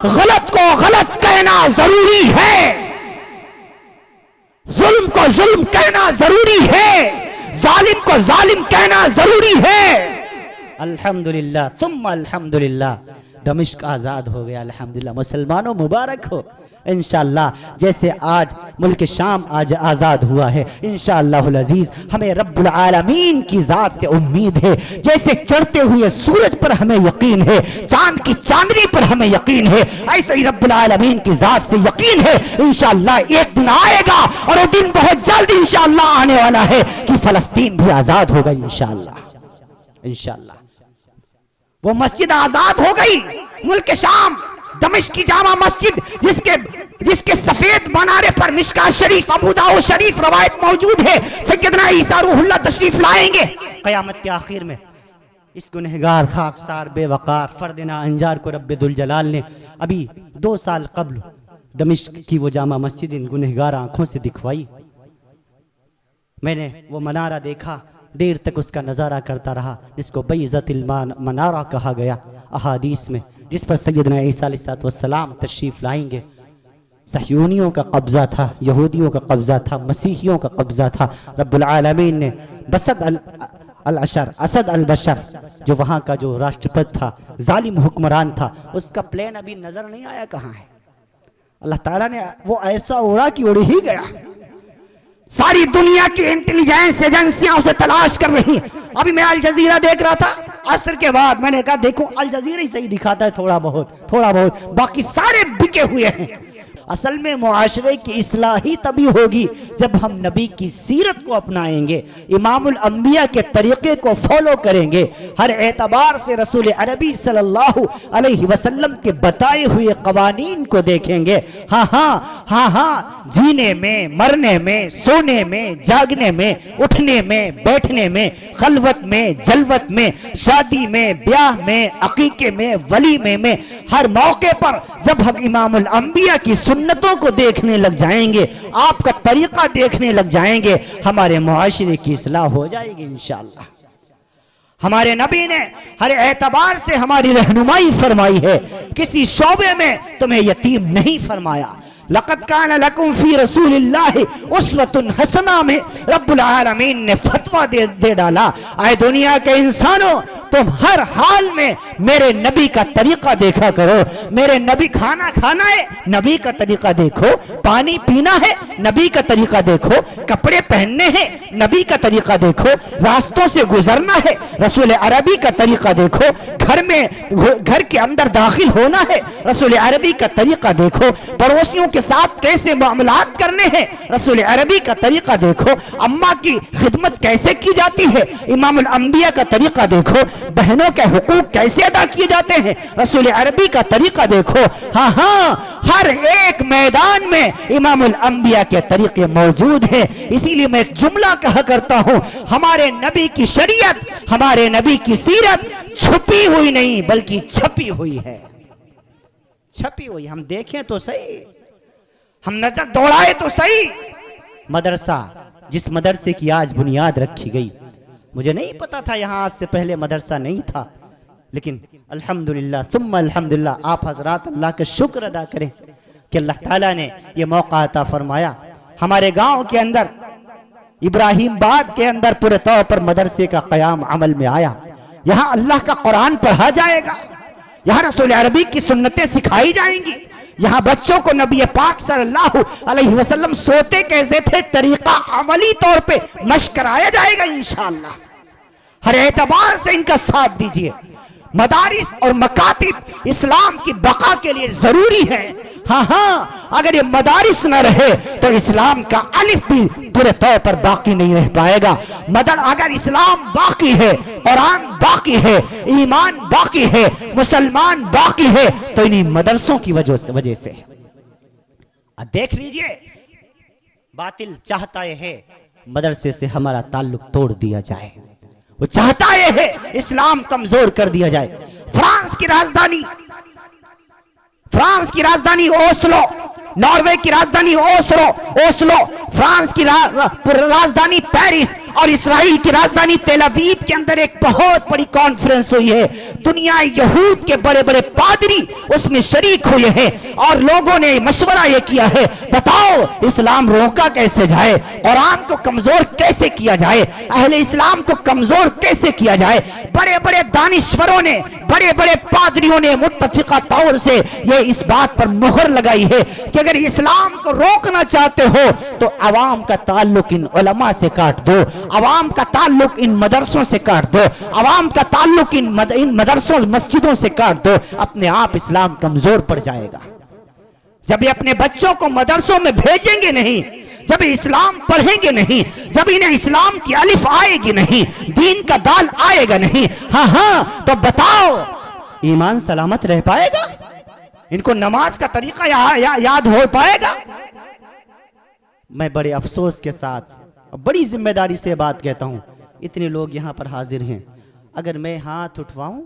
غلط کو غلط کہنا ضروری ہے، ظلم کو ظلم کہنا ضروری ہے، ظالم کو ظالم کہنا ضروری ہے۔ الحمدللہ ثم الحمدللہ، دمشق آزاد ہو گیا، الحمدللہ۔ مسلمانوں مبارک ہو۔ انشاءاللہ جیسے آج ملک شام آج آزاد ہوا ہے، انشاءاللہ العزیز ہمیں رب العالمین کی ذات سے امید ہے۔ جیسے چڑھتے ہوئے سورج پر ہمیں یقین ہے، چاند کی چاندنی پر ہمیں یقین ہے، ایسے ہی رب العالمین کی ذات سے یقین ہے۔ انشاءاللہ ایک دن آئے گا اور وہ دن بہت جلد انشاءاللہ آنے والا ہے کہ فلسطین بھی آزاد ہوگا انشاءاللہ۔ انشاءاللہ وہ مسجد آزاد ہو گئی، ملک شام دمشق کی جامع مسجد جس کے سفید منارے پر مشکاۃ شریف، ابو داؤد شریف روایت موجود ہے، سیدنا عیسیٰ روح اللہ تشریف لائیں گے قیامت کے آخر میں۔ اس گنہگار خاکسار بے وقار فردنا انجار کو رب ذوالجلال نے ابھی 2 سال قبل دمشق کی وہ جامع مسجد ان گنہگار آنکھوں سے دکھوائی۔ میں نے وہ منارہ دیکھا، دیر تک اس کا نظارہ کرتا رہا، جس کو بیضۃ المنارہ کہا گیا احادیث میں، جس پر سیدنا عیسیٰ علیہ السلام تشریف لائیں گے۔ صہیونیوں کا قبضہ تھا، یہودیوں کا قبضہ تھا، مسیحیوں کا قبضہ تھا۔ رب العالمین نے اسد البشر جو وہاں کا جو راشٹرپتی تھا، ظالم حکمران تھا، اس کا پلین ابھی نظر نہیں آیا کہاں ہے۔ اللہ تعالیٰ نے وہ ایسا اڑا کہ اڑ ہی گیا۔ ساری دنیا کی انٹیلیجنس ایجنسیاں اسے تلاش کر رہی ہیں۔ ابھی میں الجزیرہ دیکھ رہا تھا عصر کے بعد، میں نے کہا دیکھو الجزیرہ ہی صحیح دکھاتا ہے تھوڑا بہت، باقی سارے بکے ہوئے ہیں۔ اصل میں معاشرے کی اصلاح ہی تبھی ہوگی جب ہم نبی کی سیرت کو اپنائیں گے، امام الانبیاء کے طریقے کو فالو کریں گے، ہر اعتبار سے رسول عربی صلی اللہ علیہ وسلم کے بتائے ہوئے قوانین کو دیکھیں گے۔ ہاں جینے میں، مرنے میں، سونے میں، جاگنے میں، اٹھنے میں، بیٹھنے میں، خلوت میں، جلوت میں، شادی میں، بیاہ میں، عقیقے میں، ولیمے میں، ہر موقع پر جب ہم امام الانبیاء کی سنتوں کو دیکھنے لگ جائیں گے، آپ کا طریقہ دیکھنے لگ جائیں گے، ہمارے معاشرے کی اصلاح ہو جائے گی انشاءاللہ۔ ہمارے نبی نے ہر اعتبار سے ہماری رہنمائی فرمائی ہے، کسی شعبے میں تمہیں یتیم نہیں فرمایا۔ لقد کان لکم فی رسول اللہ اسوۃ حسنہ میں رب العالمین نے فتویٰ دے ڈالا، اے دنیا کے انسانوں تم ہر حال میں میرے نبی کا طریقہ دیکھا کرو۔ میرے نبی کھانا کھانا ہے، نبی کا طریقہ دیکھو، پانی پینا ہے، نبی کا طریقہ دیکھو، کپڑے پہننے ہیں، نبی کا طریقہ دیکھو، راستوں سے گزرنا ہے، رسول عربی کا طریقہ دیکھو، گھر کے اندر داخل ہونا ہے، رسول عربی کا طریقہ دیکھو، پڑوسیوں کے ساتھ کیسے معاملات کرنے ہیں، رسول عربی کا طریقہ دیکھو، اماں کی خدمت کیسے کی جاتی ہے، امام الانبیاء کا طریقہ دیکھو، بہنوں کے حقوق کیسے ادا کیے جاتے ہیں، رسول عربی کا طریقہ دیکھو۔ ہاں ہر ایک میدان میں امام الانبیاء کے طریقے موجود ہیں۔ اسی لیے میں ایک جملہ کہا کرتا ہوں، ہمارے نبی کی شریعت، ہمارے نبی کی سیرت چھپی ہوئی نہیں بلکہ چھپی ہوئی ہے۔ چھپی ہوئی، ہم دیکھیں تو صحیح، ہم نظر دوڑائے تو صحیح۔ مدرسہ، جس مدرسے کی آج بنیاد رکھی گئی، مجھے نہیں پتا تھا یہاں آج سے پہلے مدرسہ نہیں تھا، لیکن الحمدللہ ثم الحمدللہ آپ حضرات اللہ کا شکر ادا کریں کہ اللہ تعالیٰ نے یہ موقع عطا فرمایا۔ ہمارے گاؤں کے اندر، ابراہیم باد کے اندر پورے طور پر مدرسے کا قیام عمل میں آیا۔ یہاں اللہ کا قرآن پڑھا جائے گا، یہاں رسول عربی کی سنتیں سکھائی جائیں گی، یہاں بچوں کو نبی پاک صلی اللہ علیہ وسلم سوتے کیسے تھے طریقہ عملی طور پہ مشق کرایا جائے گا انشاءاللہ۔ ہر اعتبار سے ان کا ساتھ دیجئے۔ مدارس اور مکاتب اسلام کی بقا کے لیے ضروری ہے۔ ہاں اگر یہ مدارس نہ رہے تو اسلام کا الف بھی پورے طور پر باقی نہیں رہ پائے گا۔ اگر اسلام باقی ہے، قرآن باقی ہے، ایمان باقی ہے، مسلمان باقی ہے، تو انہی مدرسوں کی وجہ سے۔ دیکھ لیجئے، باطل چاہتا ہے مدرسے سے ہمارا تعلق توڑ دیا جائے، وہ چاہتا ہے اسلام کمزور کر دیا جائے۔ فرانس کی راجدھانی اوسلو، ناروے کی راجدھانی اوسلو، فرانس کی راجدھانی پیرس، اور اسرائیل کی راجدھانی تیل ابیب کے اندر ایک بہت بڑی کانفرنس ہوئی ہے. دنیا یہود کے بڑے بڑے پادری اس میں شریک ہوئے ہیں اور لوگوں نے مشورہ یہ کیا ہے بتاؤ اسلام روکا کیسے جائے, قرآن کو کمزور کیسے کیا جائے, اہل اسلام کو کمزور کیسے کیا جائے. بڑے بڑے دانشوروں نے, بڑے بڑے پادریوں نے متفقہ طور سے یہ اس بات پر مہر لگائی ہے کہ اگر اسلام کو روکنا چاہتے ہو تو عوام کا تعلق ان علماء سے کاٹ دو, عوام کا تعلق ان مدرسوں سے کاٹ دو, عوام کا تعلق ان مدرسوں مسجدوں سے کاٹ دو, اپنے آپ اسلام کمزور پڑ جائے گا. جب یہ اپنے بچوں کو مدرسوں میں بھیجیں گے نہیں, جب اسلام پڑھیں گے نہیں, جب انہیں اسلام کی الف آئے گی نہیں, دین کا دال آئے گا نہیں, ہاں تو بتاؤ ایمان سلامت رہ پائے گا؟ ان کو نماز کا طریقہ یاد ہو پائے گا؟ میں بڑے افسوس کے ساتھ بڑی ذمہ داری سے بات کہتا ہوں, اتنے لوگ یہاں پر حاضر ہیں, اگر میں ہاتھ اٹھواؤں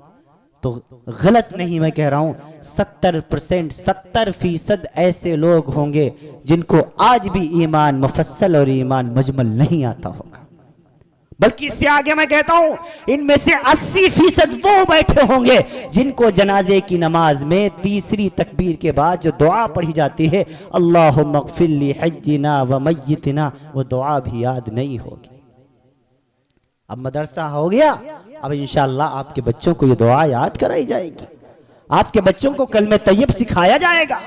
تو غلط نہیں میں کہہ رہا ہوں, 70% 70% ایسے لوگ ہوں گے جن کو آج بھی ایمان مفصل اور ایمان مجمل نہیں آتا ہوگا. بلکہ اس سے آگے میں کہتا ہوں ان میں سے 80% وہ بیٹھے ہوں گے جن کو جنازے کی نماز میں تیسری تکبیر کے بعد جو دعا پڑھی جاتی ہے اللہم اغفر لی حینا و میتنا, وہ دعا بھی یاد نہیں ہوگی. اب مدرسہ ہو گیا, اب انشاءاللہ آپ کے بچوں کو یہ دعا یاد کرائی جائے گی, آپ کے بچوں کو کلمہ طیب سکھایا جائے گا,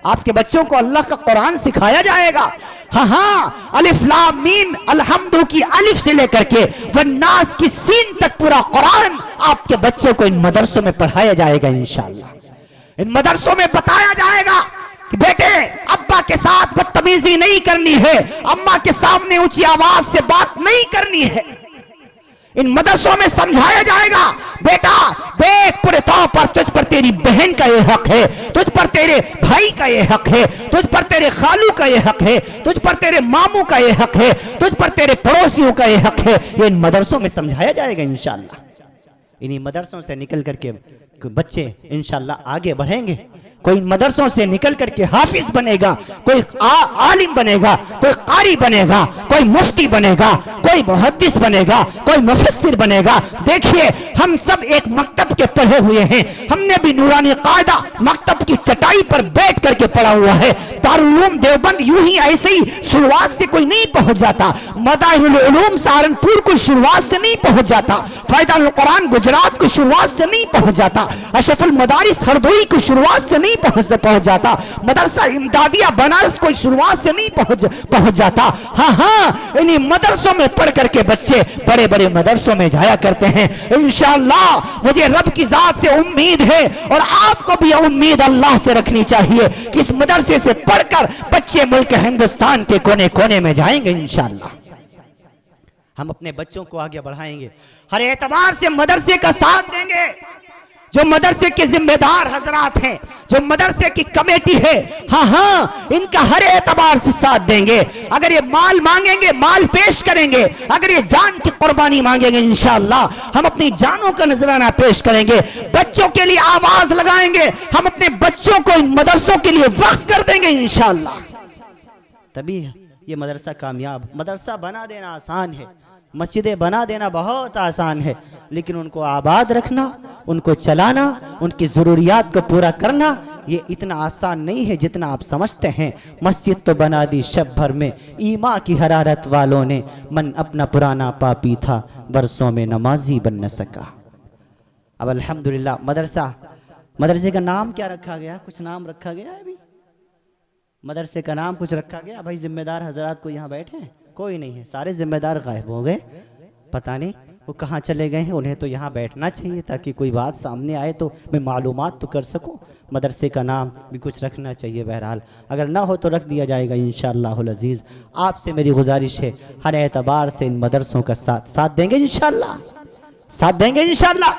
آپ کے بچوں کو اللہ کا قرآن سکھایا جائے گا. ہاں الف لام میم الحمد کی الف سے لے کر کے والناس کی سین تک پورا قرآن آپ کے بچوں کو ان مدرسوں میں پڑھایا جائے گا انشاءاللہ. ان مدرسوں میں بتایا جائے گا کہ بیٹے ابا کے ساتھ بدتمیزی نہیں کرنی ہے, اماں کے سامنے اونچی آواز سے بات نہیں کرنی ہے. ان مدرسوں میں سمجھایا جائے گا بیٹا دیکھ پورے طور پر تجھ پر تیری بہن کا یہ حق ہے, تجھ پر تیرے بھائی کا یہ حق ہے, تجھ پر تیرے خالو کا یہ حق ہے, تجھ پر تیرے ماموں کا یہ حق ہے, تجھ پر تیرے پڑوسیوں کا یہ حق ہے. یہ ان مدرسوں میں سمجھایا جائے گا انشاءاللہ. انہی مدرسوں سے نکل کر کے بچے انشاءاللہ آگے بڑھیں گے. کوئی مدرسوں سے نکل کر کے حافظ بنے گا, کوئی عالم بنے گا, کوئی قاری بنے گا, کوئی مفتی بنے گا, کوئی محدث بنے گا, کوئی مفسر بنے گا. دیکھیے ہم سب ایک مکتب کے پڑھے ہوئے ہیں, ہم نے بھی نورانی قاعدہ مکتب کی چٹائی پر بیٹھ کر کے پڑھا ہوا ہے. دارالعلوم دیوبند یوں ہی ایسے ہی شروعات سے کوئی نہیں پہنچ جاتا, مظاہر العلوم سہارنپور کو شروعات سے نہیں پہنچ جاتا, فائدہ القرآن گجرات کو شروعات سے نہیں پہنچ جاتا, اشرف المدارس ہردوئی کو شروعات سے نہیں پہنچ جاتا, مدرسہ امدادیہ بنارس کوئی شروعات سے نہیں پہنچ جاتا. ہاں انہی مدرسوں میں پڑھ کر کے بچے بڑے بڑے مدرسوں میں جایا کرتے ہیں انشاءاللہ. مجھے رب کی ذات سے امید ہے اور آپ کو بھی امید اللہ سے رکھنی چاہیے کہ اس مدرسے سے پڑھ کر بچے ملک ہندوستان کے کونے کونے میں جائیں گے انشاءاللہ. ہم اپنے بچوں کو آگے بڑھائیں گے, ہر اعتبار سے مدرسے کا ساتھ دیں گے. جو مدرسے کے ذمہ دار حضرات ہیں, جو مدرسے کی کمیٹی ہے, ہاں ان کا ہر اعتبار سے ساتھ دیں گے. اگر یہ مال مانگیں گے مال پیش کریں گے, اگر یہ جان کی قربانی مانگیں گے انشاءاللہ ہم اپنی جانوں کا نذرانہ پیش کریں گے. بچوں کے لیے آواز لگائیں گے, ہم اپنے بچوں کو ان مدرسوں کے لیے وقف کر دیں گے انشاءاللہ. تبھی یہ مدرسہ کامیاب. مدرسہ بنا دینا آسان ہے, مسجدیں بنا دینا بہت آسان ہے, لیکن ان کو آباد رکھنا, ان کو چلانا, ان کی ضروریات کو پورا کرنا یہ اتنا آسان نہیں ہے جتنا آپ سمجھتے ہیں. مسجد تو بنا دی شب بھر میں ایمان کی حرارت والوں نے, من اپنا پرانا پاپی تھا برسوں میں نمازی بن نہ سکا. اب الحمدللہ مدرسے کا نام کیا رکھا گیا؟ کچھ نام رکھا گیا ہے ابھی؟ مدرسے کا نام کچھ رکھا گیا؟ بھائی ذمہ دار حضرات کو یہاں بیٹھے ہیں کوئی نہیں ہے, سارے ذمہ دار غائب ہو گئے, پتہ نہیں وہ کہاں چلے گئے ہیں. انہیں تو یہاں بیٹھنا چاہیے تاکہ کوئی بات سامنے آئے تو میں معلومات تو کر سکوں. مدرسے کا نام بھی کچھ رکھنا چاہیے. بہرحال اگر نہ ہو تو رکھ دیا جائے گا انشاءاللہ العزیز. آپ سے میری گزارش ہے ہر اعتبار سے ان مدرسوں کا ساتھ دیں گے انشاءاللہ, ساتھ دیں گے انشاءاللہ.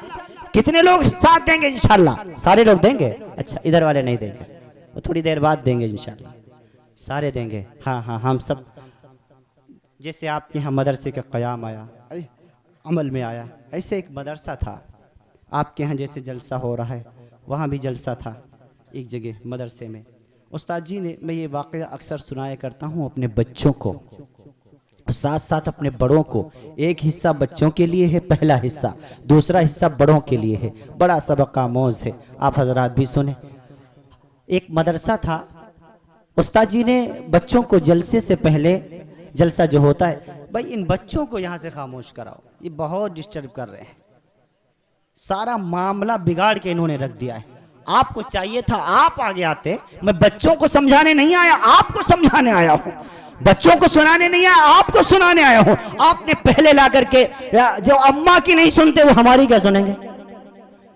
کتنے لوگ ساتھ دیں گے انشاءاللہ؟ سارے لوگ دیں گے؟ اچھا ادھر والے نہیں دیں گے, وہ تھوڑی دیر بعد دیں گے انشاءاللہ. سارے دیں گے. ہاں ہم سب جیسے آپ کے یہاں مدرسے کا قیام آیا, عمل میں آیا, ایسے ایک مدرسہ تھا آپ کے ہاں جیسے جلسہ ہو رہا ہے وہاں بھی جلسہ تھا ایک جگہ مدرسے میں. استاد جی نے, میں یہ واقعہ اکثر سنایا کرتا ہوں اپنے بچوں کو, ساتھ ساتھ اپنے بڑوں کو ایک حصہ بچوں کے لیے ہے پہلا حصہ، دوسرا حصہ بڑوں کے لیے ہے، بڑا سبق آموز ہے، آپ حضرات بھی سنیں۔ ایک مدرسہ تھا، استاد جی نے بچوں کو جلسے سے پہلے، جلسہ جو ہوتا ہے، بھائی ان بچوں کو یہاں سے خاموش کراؤ، یہ بہت ڈسٹرب کر رہے ہیں، سارا معاملہ بگاڑ کے انہوں نے رکھ دیا ہے۔ آپ کو چاہیے تھا آپ آگے آتے، میں بچوں کو سمجھانے نہیں آیا، آپ کو سمجھانے آیا ہوں، بچوں کو سنانے نہیں آیا، آپ کو سنانے آیا ہوں۔ آپ نے پہلے لا کر کے، جو اماں کی نہیں سنتے وہ ہماری کیا سنیں گے،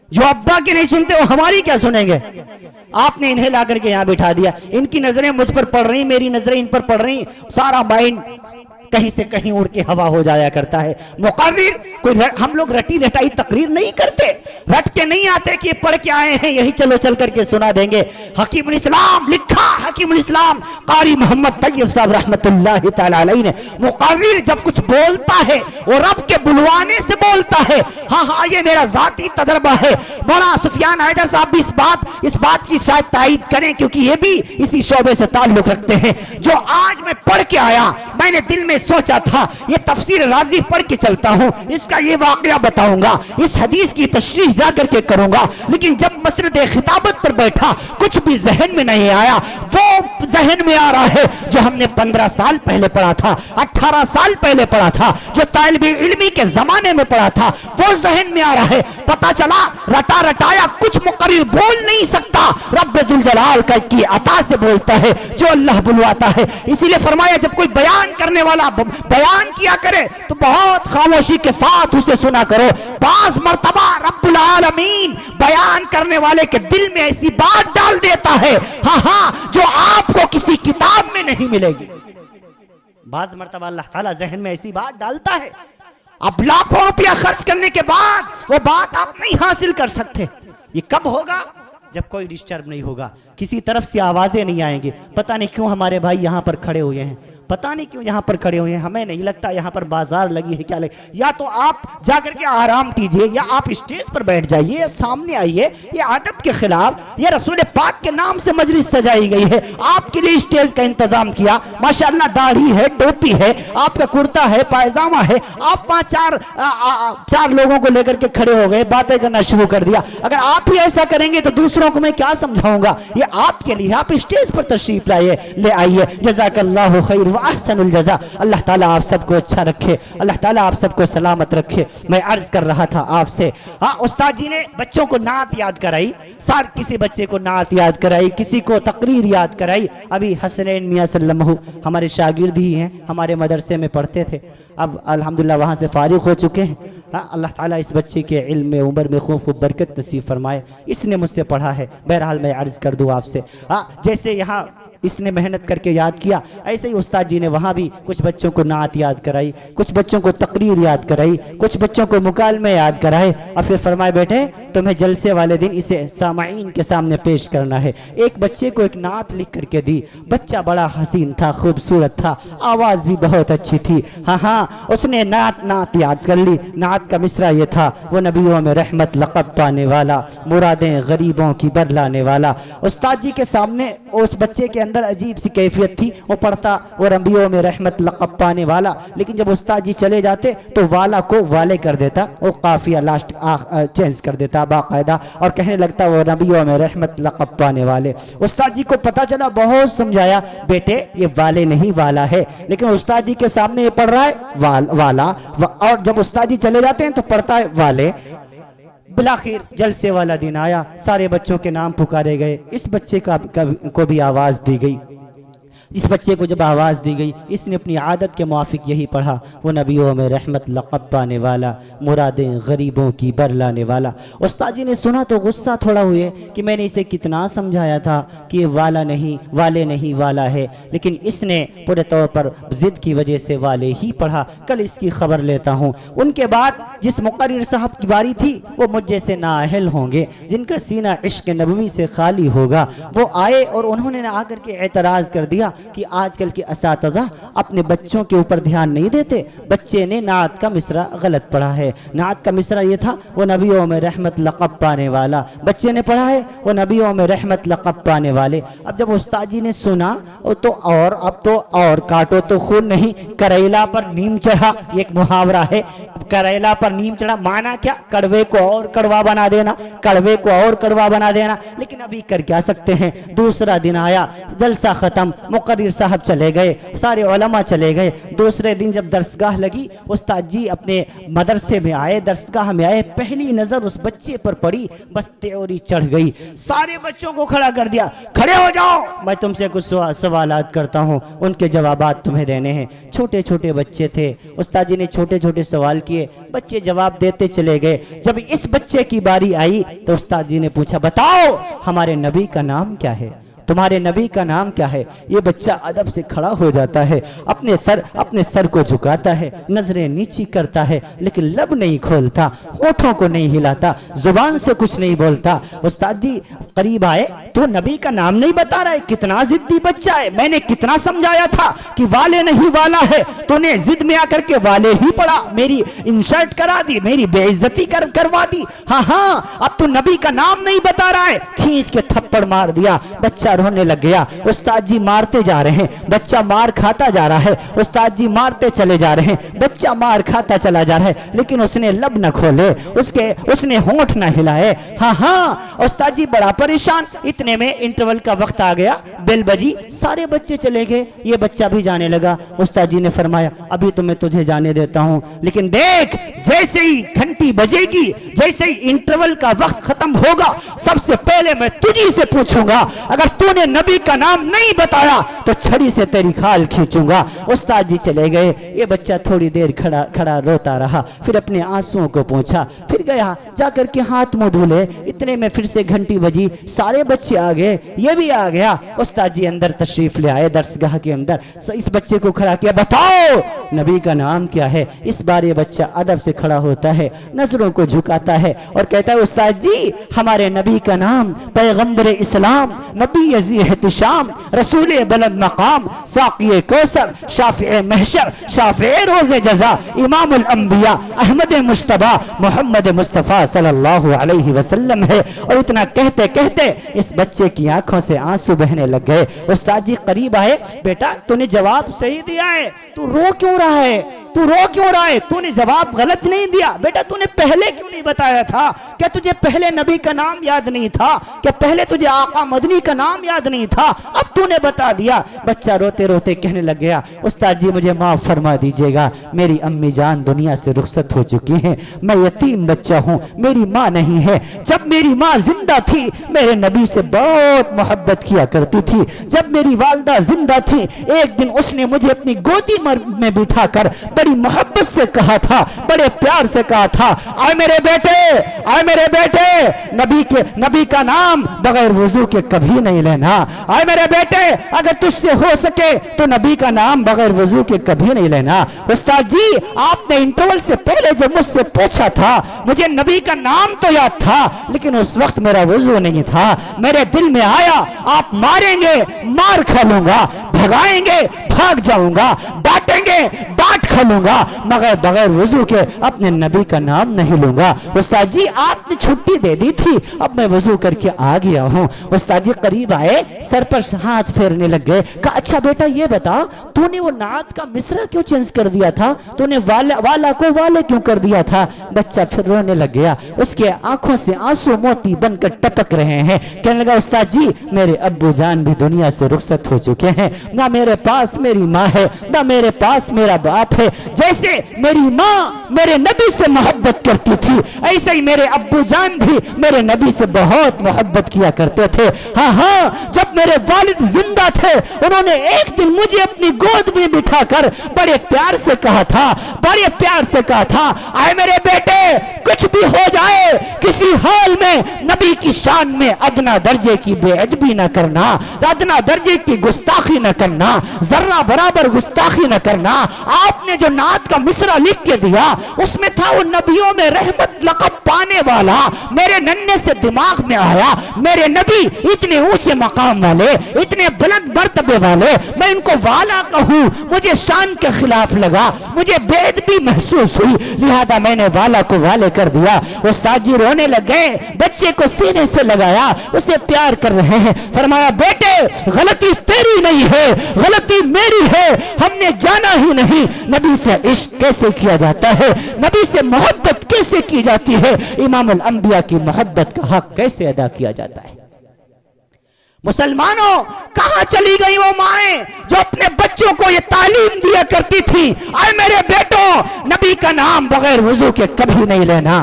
جو ابا کی نہیں سنتے وہ ہماری کیا سنیں گے؟ آپ نے انہیں لا کر کے یہاں بٹھا دیا، ان کی نظریں مجھ پر پڑ رہی، میری نظریں ان پر پڑ رہی، سارا مائنڈ کہیں سے کہیں اڑ کے ہوا ہو جایا کرتا ہے۔ مقرر کوئی ہم لوگ رٹی رٹائی تقریر نہیں کرتے، رٹ کے نہیں آتے کہ یہ پڑھ کے آئے ہیں یہی چلو چل کر کے سنا دیں گے۔ حکیم الاسلام لکھا، حکیم الاسلام قاری محمد طیب صاحب رحمت اللہ تعالی علیہ نے، مقرر جب کچھ بولتا ہے وہ رب کے بلوانے سے بولتا ہے۔ ہاں یہ میرا ذاتی تجربہ ہے، مولانا سفیان حیدر صاحب بھی اس بات کی شاید تائید کریں کیونکہ یہ بھی اسی شعبے سے تعلق رکھتے ہیں۔ جو آج میں پڑھ کے آیا، میں نے دل میں سوچا تھا یہ تفسیر رازی پڑھ کے چلتا ہوں، اس کا یہ واقعہ بتاؤں گا، اس حدیث کی تشریح جا کر کے کروں گا، لیکن جب مسند خطابت پر بیٹھا کچھ بھی ذہن میں نہیں آیا۔ وہ ذہن میں آ رہا ہے جو ہم نے 15 سال پہلے پڑھا تھا، 18 سال پہلے پڑھا تھا، جو طالب علمی کے زمانے میں پڑھا تھا، وہ ذہن میں آ رہا ہے۔ پتا چلا رٹا رٹایا کچھ مقرر بول نہیں سکتا، رب ذوالجلال کی عطا سے بولتا ہے جو اللہ بلواتا ہے۔ اسی لیے فرمایا جب کوئی بیان کرنے والا بیان کیا کرے تو بہت خاموشی کے ساتھ اسے سنا کرو۔ بعض مرتبہ رب العالمین بیان کرنے والے کے دل میں ایسی بات ڈال دیتا ہے ہاں جو آپ کو کسی کتاب میں نہیں ملے گی۔ بعض مرتبہ اللہ تعالیٰ ذہن میں ایسی بات ڈالتا ہے، اب لاکھوں روپیہ خرچ کرنے کے بعد وہ بات آپ نہیں حاصل کر سکتے۔ یہ کب ہوگا؟ جب کوئی ڈسٹرب نہیں ہوگا، کسی طرف سے آوازیں نہیں آئیں گے۔ پتہ نہیں کیوں ہمارے بھائی یہاں پر کھڑے ہوئے ہیں، پتہ نہیں کیوں یہاں پر کھڑے ہوئے ہیں، ہمیں نہیں لگتا یہاں پر بازار لگی ہے کیا لگی۔ یا تو آپ جا کر کے آرام کیجئے یا آپ اسٹیج پر بیٹھ جائیے یا سامنے آئیے، یہ ادب کے خلاف، یہ رسول پاک کے نام سے مجلس سجائی گئی ہے، آپ کے لیے اسٹیج کا انتظام کیا، ماشاءاللہ داڑھی ہے، ٹوپی ہے، آپ کا کرتا ہے، پائجامہ ہے، آپ 5-4 لوگوں کو لے کر کے کھڑے ہو گئے، باتیں کرنا شروع کر دیا۔ اگر آپ ہی ایسا کریں گے تو دوسروں کو میں کیا سمجھاؤں گا؟ یہ آپ کے لیے، آپ اسٹیج پر تشریف لے آئیے۔ جزاک اللہ خیر واحسن الجزا۔ اللہ تعالیٰ آپ سب کو اچھا رکھے، اللہ تعالیٰ آپ سب کو سلامت رکھے۔ میں عرض کر رہا تھا آپ سے، استاد جی نے بچوں کو نعت یاد کرائی، کسی بچے کو نعت یاد کرائی، کسی کو تقریر یاد کرائی۔ ابھی حسنین میاں سلمہ ہمارے شاگرد ہی ہیں، ہمارے مدرسے میں پڑھتے تھے، اب الحمدللہ وہاں سے فارغ ہو چکے ہیں۔ اللہ تعالیٰ اس بچے کے علم میں، عمر میں خوب برکت نصیب فرمائے۔ اس نے مجھ سے پڑھا ہے، بہرحال میں عرض کر دوں آپ سے، جیسے یہاں اس نے محنت کر کے یاد کیا، ایسے ہی استاد جی نے وہاں بھی کچھ بچوں کو نعت یاد کرائی، کچھ بچوں کو تقریر یاد کرائی، کچھ بچوں کو مکالمے یاد کرائے، اور پھر فرمائے بیٹے تمہیں جلسے والے دن اسے سامعین کے سامنے پیش کرنا ہے۔ ایک بچے کو ایک نعت لکھ کر کے دی، بچہ بڑا حسین تھا، خوبصورت تھا، آواز بھی بہت اچھی تھی، اس نے نعت یاد کر لی۔ نعت کا مصرع یہ تھا، وہ نبیوں میں رحمت لقب پانے والا، مرادیں غریبوں کی بدلانے والا۔ استاد جی کے سامنے اس بچے کے اندر عجیب سی کیفیت تھی، وہ پڑھتا وہ نبیوں میں رحمت لقب پانے والا، لیکن جب استاد جی چلے جاتے تو والا کو والے کر دیتا، وہ قافیہ لاسٹ چینج کر دیتا باقاعدہ، اور کہنے لگتا وہ نبیوں میں رحمت لقب پانے والے۔ استاد جی کو پتا چلا، بہت سمجھایا، بیٹے یہ والے نہیں والا ہے، لیکن استاد جی کے سامنے یہ پڑھ رہا ہے والا، اور جب استاد جی چلے جاتے ہیں تو پڑھتا ہے والے۔ بلاخر جلسے والا دن آیا، سارے بچوں کے نام پکارے گئے، اس بچے کو بھی آواز دی گئی۔ اس بچے کو جب آواز دی گئی، اس نے اپنی عادت کے موافق یہی پڑھا، وہ نبیوں میں رحمت لقب پانے والا، مرادیں غریبوں کی برلانے والا۔ استاد جی نے سنا تو غصہ تھوڑا ہوئے کہ میں نے اسے کتنا سمجھایا تھا کہ یہ والے نہیں والا ہے، لیکن اس نے پورے طور پر ضد کی وجہ سے والے ہی پڑھا، کل اس کی خبر لیتا ہوں۔ ان کے بعد جس مقرر صاحب کی باری تھی، وہ مجھ جیسے نااہل ہوں گے، جن کا سینہ عشق نبوی سے خالی ہوگا، وہ آئے اور انہوں نے آ کر کے اعتراض کر دیا کہ آج کل کے اساتذہ اپنے بچوں کے اوپر دھیان نہیں دیتے. بچے نے نعت کا مصرع غلط پڑھا ہے. نعت کا مصرع یہ تھا وہ نبیوں میں رحمت لقب پانے والا. بچے نے پڑھا ہے وہ نبیوں میں رحمت لقب پانے والے. اب جب استاد جی نے سنا تو اب تو اور کاٹو تو خون نہیں، کریلا پر نیم چڑھا. یہ ایک محاورہ ہے، کریلا پر نیم چڑھا مانا کیا؟ کڑوے کو اور کڑوا بنا دینا، کڑوے کو اور کڑوا بنا دینا. لیکن ابھی کر کیا سکتے ہیں. دوسرا دن آیا، جلسہ ختم، مقرر صاحب چلے گئے، سارے علماء چلے گئے. دوسرے دن جب درسگاہ لگی، استاد جی اپنے مدرسے میں آئے، درسگاہ میں آئے، پہلی نظر اس بچے پر پڑی، بس تیوری چڑھ گئی. سارے بچوں کو کھڑا کر دیا، کھڑے ہو جاؤ، میں تم سے کچھ سوالات کرتا ہوں، ان کے جوابات تمہیں دینے ہیں. چھوٹے چھوٹے بچے تھے، استاد جی نے چھوٹے چھوٹے سوال کیے، بچے جواب دیتے چلے گئے. جب اس بچے کی باری آئی تو استاد جی نے پوچھا، بتاؤ ہمارے نبی کا نام کیا ہے؟ تمہارے نبی کا نام کیا ہے؟ یہ بچہ ادب سے کھڑا ہو جاتا ہے، اپنے سر کو جھکاتا ہے، نظریں نیچی کرتا ہے، لیکن لب نہیں کھولتا، ہونٹوں کو نہیں ہلاتا، زبان سے کچھ نہیں بولتا. استاد جی قریب آئے، تو نبی کا نام نہیں بتا رہا ہے، کتنا ضدی بچہ ہے. میں نے کتنا سمجھایا تھا کہ والے نہیں والا ہے، تو نے ضد میں آ کر کے والے ہی پڑھا، میری انسلٹ کرا دی، میری بے عزتی کروا دی. ہاں اب تو نبی کا نام نہیں بتا رہا ہے. کھینچ کے تھپڑ مار دیا، بچہ رونے لگ گیا. استاد جی مارتے جا رہے ہیں، بچہ مار کھاتا جا رہا ہے. استاد جی مارتے چلے جا رہے ہیں، بچہ مار کھاتا چلا جا رہا ہے، لیکن اس نے لب نہ کھولے، اس نے ہونٹ نہ ہلائے. ہاں استاد جی بڑا پریشان. اتنے میں انٹرول کا وقت آ گیا، بیل بجی، سارے بچے چلے گئے، یہ بچہ بھی جانے لگا. استاد جی نے فرمایا، ابھی تو میں تجھے جانے دیتا ہوں، لیکن دیکھ جیسے ہی گھنٹی بجے گی، جیسے ہی انٹرول کا وقت ختم ہوگا، سب سے پہلے میں تجھی سے پوچھوں گا، اگر تو نے نبی کا نام نہیں بتایا تو چھڑی سے تیری کھال کھینچوں گا. استاد جی چلے گئے. یہ بچہ تھوڑی دیر کھڑا روتا رہا، پھر اپنے آنسوؤں کو پوچھا، پھر گیا جا کر کے ہاتھ منہ دھولے. اتنے میں پھر سے گھنٹی بجی، سارے بچے آ گئے، یہ بھی آ گیا. استاد جی اندر تشریف لے آئے، درسگاہ کے اندر اس بچے کو کھڑا کیا، بتاؤ نبی کا نام کیا ہے؟ اس بار یہ بچہ ادب سے کھڑا ہوتا ہے، نظروں کو جھکاتا ہے اور کہتا ہے، استاد جی ہمارے نبی کا نام پیغمبر اسلام، نبی عزیز احتشام، رسول بلند مقام، ساقی کوثر، شافع محشر، شافع روز جزا، امام الانبیاء، احمد مجتبی، محمد مصطفیٰ صلی اللہ علیہ وسلم ہے. اور اتنا کہتے کہتے اس بچے کی آنکھوں سے آنسو بہنے لگ گئے. استاد جی قریب آئے، بیٹا تو نے جواب صحیح دیا ہے، تو رو کیوں رہا ہے؟ تو رو کیوں رہا ہے؟ تو نے جواب غلط نہیں دیا. بیٹا تو نے پہلے کیوں نہیں بتایا تھا؟ کیا تجھے پہلے نبی کا نام یاد نہیں تھا؟ کیا پہلے تجھے آقا مدنی کا نام یاد نہیں تھا؟ اب تو نے بتا دیا. بچہ روتے روتے کہنے لگ گیا، استاد جی مجھے معاف فرما دیجئے گا، میری امی جان دنیا سے رخصت ہو چکی ہیں، میں یتیم بچہ ہوں، میری ماں نہیں ہے. جب میری ماں زندہ تھی میرے نبی سے بہت محبت کیا کرتی تھی. جب میری والدہ زندہ تھی، ایک دن اس نے مجھے اپنی گودی میں بٹھا کر بڑی محبت سے کہا تھا، بڑے پیار سے کہا تھا، آئے میرے بیٹے، آئے میرے بیٹے، نبی کا نام بغیر وضو کے کبھی نہیں لینا. آئے میرے بیٹے، اگر تجھ سے ہو سکے تو نبی کا نام بغیر وضو کے کبھی نہیں لینا. استاد جی آپ نے انٹرول سے پہلے جب مجھ سے پوچھا تھا، مجھے نبی کا نام تو یاد تھا، لیکن اس وقت میرا وضو نہیں تھا. میرے دل میں آیا آپ ماریں گے مار کھا لوں گا، بھگائیں گے بھاگ جاؤں گا، ڈانٹیں گے ڈانٹ کھا لوں گا، مگر بغیر وضو کے اپنے نبی کا نام نہیں لوں گا. استاد جی آپ نے چھٹی دے دی تھی، اب میں وضو کر کے آ گیا ہوں. استاد جی قریب آئے، سر پر ہاتھ پھیرنے لگ گئے، کہا اچھا بیٹا یہ بتا، تو نے وہ نعت کا مصرع کیوں چینج کر دیا تھا؟ تو نے والا کو والے کیوں کر دیا تھا؟ بچہ پھر رونے لگ گیا، اس کے آنکھوں سے آنسو موتی بن کر ٹپک رہے ہیں. کہنے لگا استاد جی میرے ابو جان بھی دنیا سے رخصت ہو چکے ہیں، نہ میرے پاس میری ماں ہے، نہ میرے پاس میرا باپ ہے. جیسے میری ماں میرے نبی سے محبت کرتی تھی، ایسے ہی میرے ابو جان بھی میرے نبی سے بہت محبت کیا کرتے تھے. ہاں جب میرے والد زندہ تھے انہوں نے ایک دن مجھے اپنی گود میں بٹھا کر بڑے پیار سے کہا تھا، بڑے پیار سے کہا تھا، آئے میرے بیٹے کچھ بھی ہو جائے کسی حال میں نبی کی شان میں ادنا درجے کی بے ادبی نہ کرنا، ادنا درجے کی گستاخی نہ کرنا، ذرہ برابر گستاخی نہ کرنا. آپ نے نے جو نعت کا مصرع لکھ کے دیا اس میں تھا وہ نبیوں میں رحمت لقب پانے والا میرے ننھے سے دماغ میں آیا، میرے نبی اتنے اونچے مقام والے، اتنے بلند مرتبے والے، میں ان کو والا کہوں مجھے شان کے خلاف لگا، مجھے بے ادبی محسوس ہوئی، لہذا میں نے والا کو والے کر دیا۔ استاد جی رونے لگ گئے، بچے کو سینے سے لگایا، اسے پیار کر رہے ہیں، فرمایا بیٹے غلطی تیری نہیں ہے، غلطی میری ہے، ہم نے جانا ہی نہیں نبی سے عشق کیسے کیا جاتا ہے، نبی سے محبت کیسے کی جاتی ہے، امام الانبیاء کی محبت کا حق کیسے ادا کیا جاتا ہے۔ مسلمانوں کہاں چلی گئی وہ مائیں جو اپنے بچوں کو یہ تعلیم دیا کرتی تھی، اے میرے بیٹوں نبی کا نام بغیر وضو کے کبھی نہیں لینا۔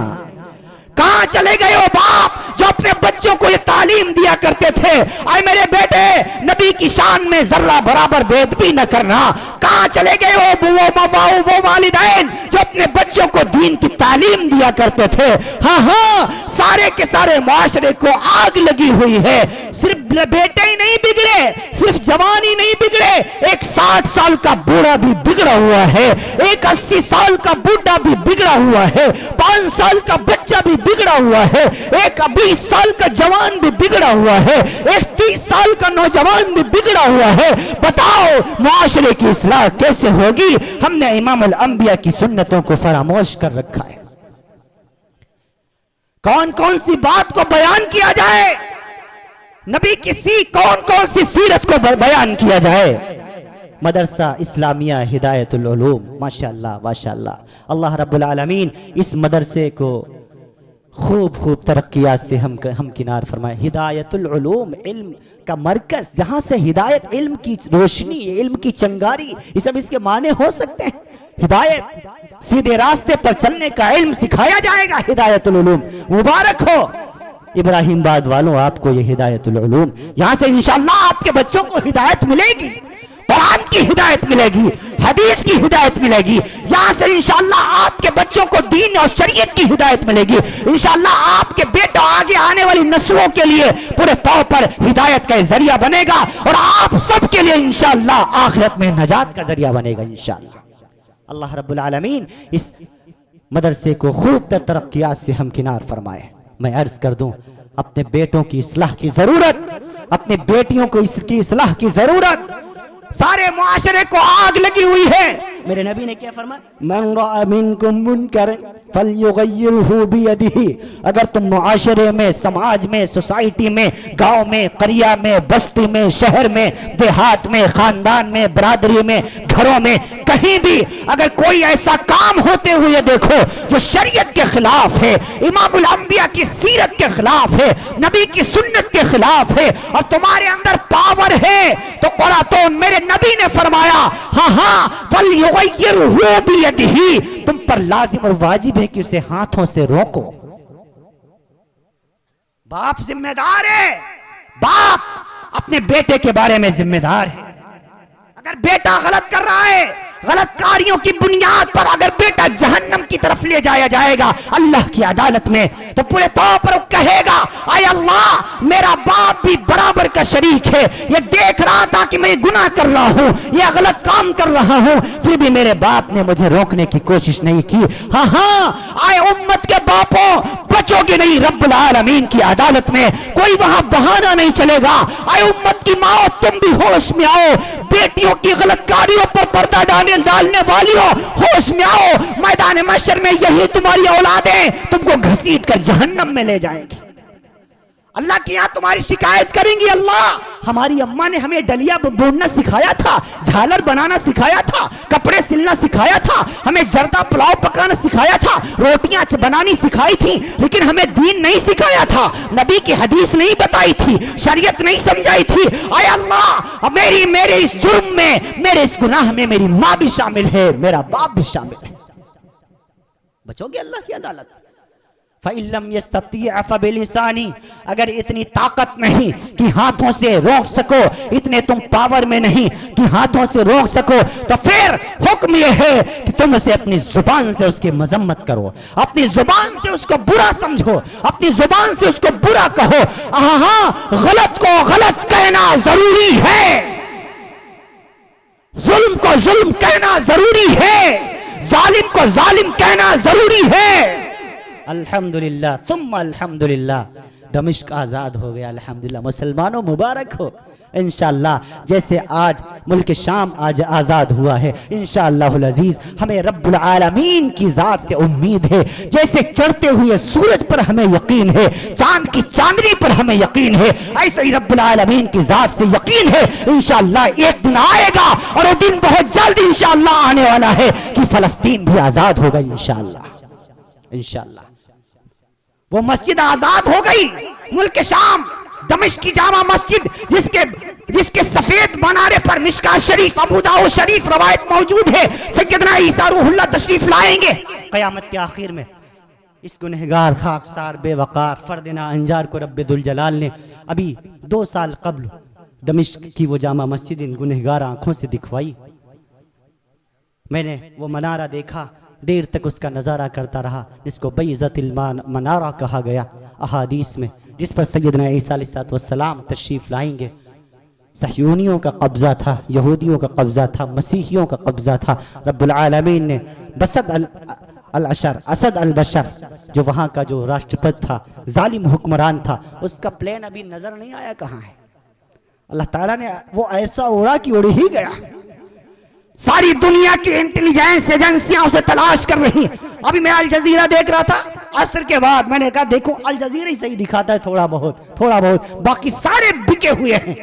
کہاں چلے گئے وہ باپ جو اپنے بچوں کو یہ تعلیم دیا کرتے تھے، اے میرے بیٹے نبی کی شان میں ذرہ برابر بے ادبی نہ کرنا۔ کہاں چلے گئے وہ والدین جو اپنے بچوں کو دین کی تعلیم دیا کرتے تھے۔ ہاں سارے کے سارے معاشرے کو آگ لگی ہوئی ہے، صرف بیٹے ہی نہیں بگڑے، صرف جوان ہی نہیں بگڑے، ایک 60 سال کا بوڑھا بھی بگڑا ہوا ہے، ایک 80 سال کا بوڑھا بھی بگڑا ہوا ہے، 5 سال کا بچہ بھی بگڑا ہوا ہے، ایک 20 سال کا جوان بھی بگڑا ہوا ہے، ایک 30 سال کا نوجوان بھی بگڑا ہوا ہے۔ بتاؤ معاشرے کی اصلاح کیسے ہوگی؟ ہم نے امام الانبیاء کی سنتوں کو فراموش کر رکھا ہے۔ کون کون سی بات کو بیان کیا جائے، نبی کی کون سی سیرت کو بیان کیا جائے؟ مدرسہ اسلامیہ ہدایت العلوم، ماشاءاللہ ماشاءاللہ، اللہ رب العالمین اس مدرسے کو خوب ترقیات سے ہم کنار فرمائے۔ ہدایت العلوم علم کا مرکز، جہاں سے ہدایت، علم کی روشنی، علم کی چنگاری، یہ سب اس کے معنی ہو سکتے ہیں۔ ہدایت سیدھے راستے پر چلنے کا علم سکھایا جائے گا، ہدایت العلوم۔ مبارک ہو ابراہیم باد والوں آپ کو یہ ہدایت العلوم، یہاں سے انشاءاللہ آپ کے بچوں کو ہدایت ملے گی، قرآن کی ہدایت ملے گی، حدیث کی ہدایت ملے گی، یہاں سے انشاءاللہ آپ کے بچوں کو دین اور شریعت کی ہدایت ملے گی، انشاءاللہ آپ کے بیٹا آگے آنے والی نسلوں کے لیے پورے طور پر ہدایت کا ذریعہ بنے گا، اور آپ سب کے لیے انشاءاللہ آخرت میں نجات کا ذریعہ بنے گا انشاءاللہ۔ اللہ رب العالمین اس مدرسے کو خوب تر ترقیات سے ہمکنار فرمائے۔ میں عرض کر دوں اپنے بیٹوں کی اصلاح کی ضرورت، اپنے بیٹیوں کو اس کی اصلاح کی ضرورت، سارے معاشرے کو آگ لگی ہوئی ہے۔ میرے نبی نے کیا فرمایا؟ من رأى منکم منکرا فلیغیرہ بیدہ، اگر تم معاشرے میں، سماج میں، سوسائٹی میں، گاؤں میں، قریہ میں، بستی میں، شہر میں، دیہات میں، خاندان میں، برادری میں، گھروں میں، کہیں بھی اگر کوئی ایسا کام ہوتے ہوئے دیکھو جو شریعت کے خلاف ہے، امام الانبیاء کی سیرت کے خلاف ہے، نبی کی سنت کے خلاف ہے، اور تمہارے اندر پاور ہے، تو قرآن میرے نبی نے فرمایا ہاں فلیغیرہ بیدہ، تم پر لازم اور واجب ہے کہ اسے ہاتھوں سے روکو۔ باپ ذمہ دار ہے، باپ اپنے بیٹے کے بارے میں ذمہ دار ہے۔ اگر بیٹا غلط کر رہا ہے، غلط کاریوں کی بنیاد پر اگر بیٹا جہنم کی طرف لے جایا جائے گا اللہ کی عدالت میں، تو پورے طور پر وہ کہے گا اے اللہ میرا باپ بھی برابر کا شریک ہے، یہ دیکھ رہا تھا کہ میں گناہ کر رہا ہوں، یہ غلط کام کر رہا ہوں، پھر بھی میرے باپ نے مجھے روکنے کی کوشش نہیں کی۔ ہاں اے امت کے باپوں، بچو گے نہیں رب العالمین کی عدالت میں، کوئی وہاں بہانہ نہیں چلے گا۔ اے امت کی ماں، تم بھی ہوش میں آؤ، بیٹیوں کی غلط کاریوں پر پردہ ڈالنے والیوں ہوش میں آؤ، میدان محشر میں یہی تمہاری اولادیں تم کو گھسیٹ کر جہنم میں لے جائیں گی، اللہ کے یہاں تمہاری شکایت کریں گی۔ اللہ ہماری اماں نے ہمیں ڈلیا بوننا سکھایا تھا، جھالر بنانا سکھایا تھا، کپڑے سلنا سکھایا تھا، ہمیں جردہ پلاؤ پکانا سکھایا تھا، روٹیاں بنانی سکھائی تھی، لیکن ہمیں دین نہیں سکھایا تھا، نبی کی حدیث نہیں بتائی تھی، شریعت نہیں سمجھائی تھی۔ اے اللہ میرے اس جرم میں، میرے اس گناہ میں میری ماں بھی شامل ہے، میرا باپ بھی شامل ہے، بچو گے اللہ کی عدالت۔ فَإِن لَّمْ يَسْتَطِيعْ فَبِلِسَانِهِ، اگر اتنی طاقت نہیں کہ ہاتھوں سے روک سکو، اتنے تم پاور میں نہیں کہ ہاتھوں سے روک سکو، تو پھر حکم یہ ہے کہ تم اسے اپنی زبان سے اس کی مذمت کرو، اپنی زبان سے اس کو برا سمجھو، اپنی زبان سے اس کو برا کہو۔ ہاں غلط کو غلط کہنا ضروری ہے، ظلم کو ظلم کہنا ضروری ہے، ظالم کو ظالم کہنا ضروری ہے۔ الحمدللہ ثم الحمدللہ، دمشق آزاد ہو گیا، الحمدللہ۔ مسلمانوں مبارک ہو۔ انشاءاللہ جیسے آج ملک شام آج آزاد ہوا ہے، انشاءاللہ العزیز ہمیں رب العالمین کی ذات سے امید ہے۔ جیسے چڑھتے ہوئے سورج پر ہمیں یقین ہے، چاند کی چاندنی پر ہمیں یقین ہے، ایسے ہی رب العالمین کی ذات سے یقین ہے انشاءاللہ ایک دن آئے گا، اور وہ دن بہت جلد انشاءاللہ آنے والا ہے کہ فلسطین بھی آزاد ہوگا انشاءاللہ۔ انشاءاللہ وہ مسجد آزاد ہو گئی، ملک شام، دمشق کی جامع مسجد، جس کے سفید منارے پر مشکات شریف، ابو داؤد شریف روایت موجود ہے، سیدنا عیسیٰ روح اللہ تشریف لائیں گے قیامت کے آخر میں۔ اس گنہگار خاکسار بے وقار فرد ناانجار کو رب ذوالجلال نے ابھی 2 سال قبل دمشق کی وہ جامع مسجد ان گنہگار آنکھوں سے دکھوائی۔ میں نے وہ منارہ دیکھا، دیر تک اس کا نظارہ کرتا رہا، جس کو بیضۃ المنارہ کہا گیا احادیث میں، جس پر سیدنا عیسیٰ علیہ السلام تشریف لائیں گے۔ صہیونیوں کا قبضہ تھا، یہودیوں کا قبضہ تھا، مسیحیوں کا قبضہ تھا۔ رب العالمین نے اسد البشر جو وہاں کا جو راشٹرپتی تھا، ظالم حکمران تھا، اس کا پلین ابھی نظر نہیں آیا کہاں ہے۔ اللہ تعالیٰ نے وہ ایسا اڑا کہ اڑ ہی گیا۔ ساری دنیا کی انٹیلیجنس ایجنسیاں اسے تلاش کر رہی ہیں۔ ابھی میں الجزیرہ دیکھ رہا تھا عصر کے بعد، میں نے کہا دیکھو الجزیرہ ہی صحیح دکھاتا ہے تھوڑا بہت، باقی سارے بکے ہوئے ہیں۔